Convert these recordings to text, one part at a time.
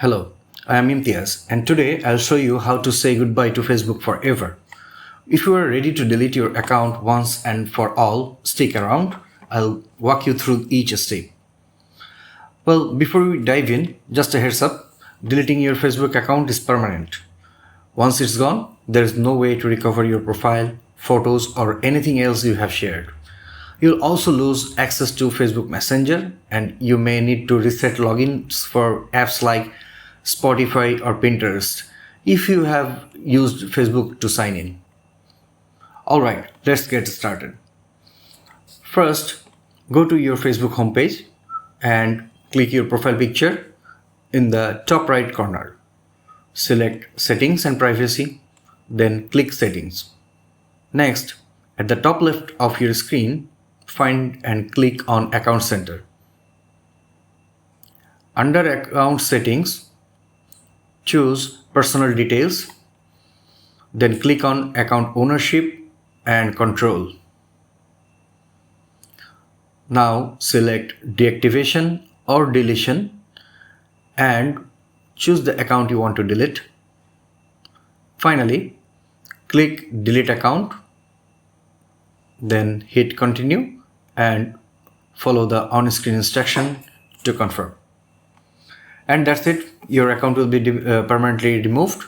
Hello, I am Imtiaz, and today I'll show you how to say goodbye to Facebook forever. If you are ready to delete your account once and for all, stick around. I'll walk you through each step. Well, before we dive in, just a heads up, deleting your Facebook account is permanent. Once it's gone, there is no way to recover your profile, photos, or anything else you have shared. You'll also lose access to Facebook Messenger, and you may need to reset logins for apps like Spotify or Pinterest if you have used Facebook to sign in. Alright, let's get started. First, go to your Facebook homepage and click your profile picture in the top right corner. Select Settings and Privacy, then click Settings. Next, at the top left of your screen, find and click on Account Center. Under Account Settings, choose Personal Details, then click on Account Ownership and Control. Now select Deactivation or Deletion and choose the account you want to delete. Finally, click Delete Account, then hit Continue and follow the on-screen instruction to confirm. And that's it, your account will be permanently removed.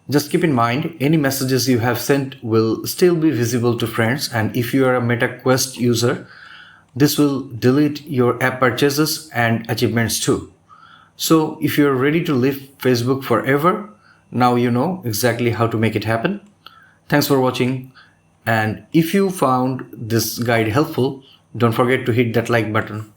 Just keep in mind, any messages you have sent will still be visible to friends, and if you are a MetaQuest user, this will delete your app purchases and achievements too. So if you are ready to leave Facebook forever, now you know exactly how to make it happen. Thanks for watching, and if you found this guide helpful, don't forget to hit that like button.